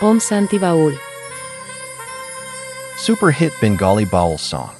Om Santi Baul. Super hit Bengali Baul song.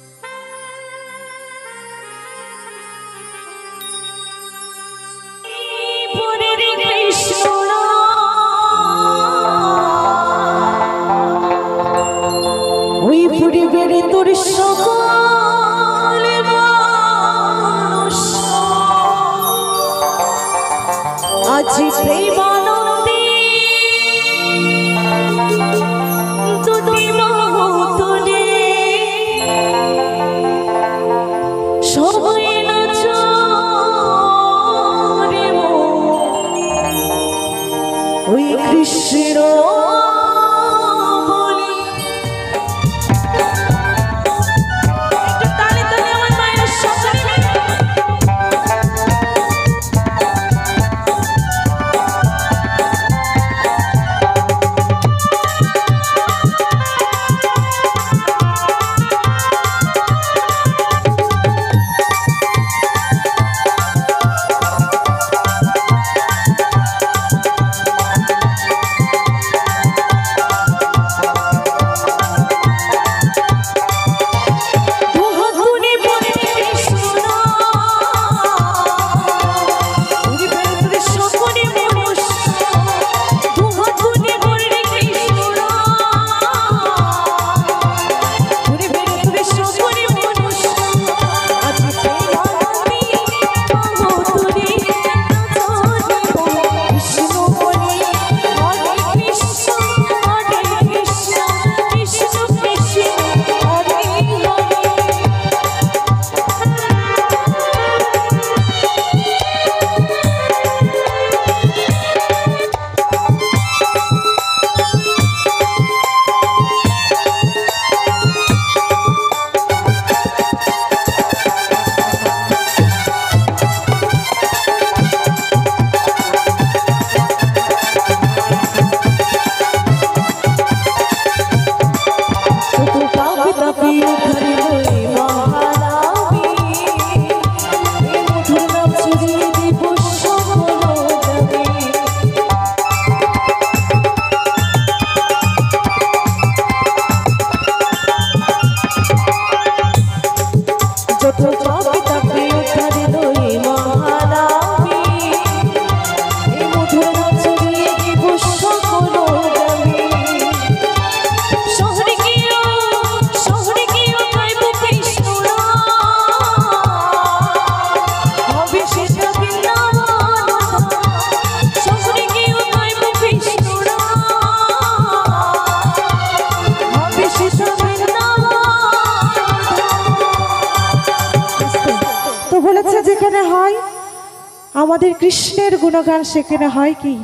আমাদের কৃষ্ণের গুণগান সেখানে হয় কি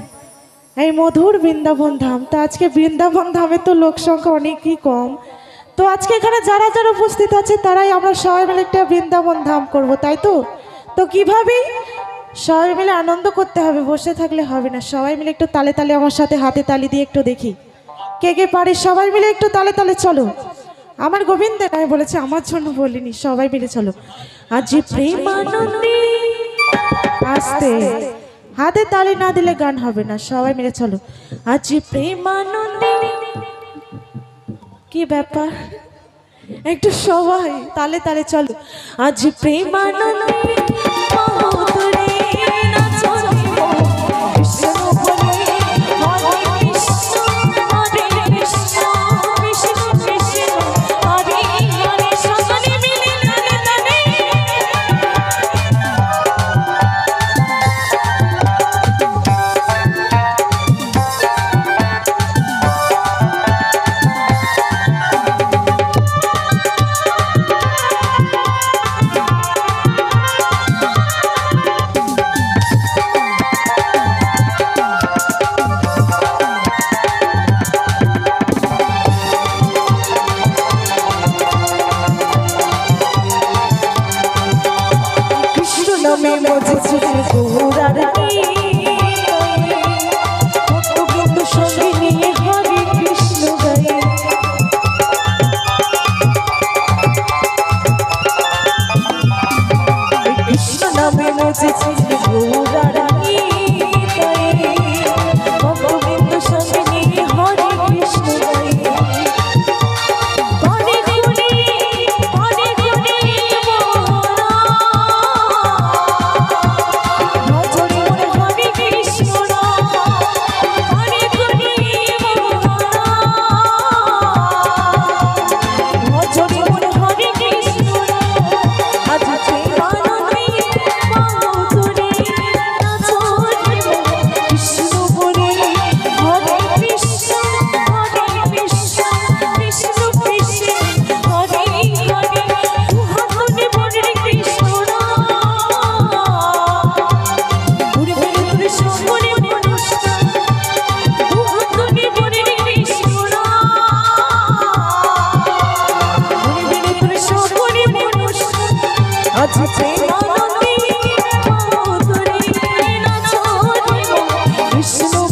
এই মধুর বৃন্দাবন ধাম। তো আজকে বৃন্দাবন ধামে তো লোক সংখ্যা অনেকই কম, তো আজকে এখানে যারা যারা উপস্থিত আছে তারাই আমরা সবাই মিলে একটা বৃন্দাবন ধাম করব, তাই তো? তো কিভাবে সবাই মিলে আনন্দ করতে হবে, বসে থাকলে হবে না। সবাই মিলে একটু তালে তালে আমার সাথে হাতে তালি দিয়ে একটু দেখি কে কে পারে। সবাই মিলে একটু তালে তালে চলো। আমার গোবিন্দ নয় বলেছে, আমার জন্য বলিনি, সবাই মিলে চলো। আজ প্রেমানন্দে আস্তে হাতে তালি না দিলে গান হবে না, সবাই মিলে চলো। আজ প্রেমানন্দে, কি ব্যাপার, একটু সবাই তালে তালে চলো। আজ প্রেমানন্দে কৃষ্ণ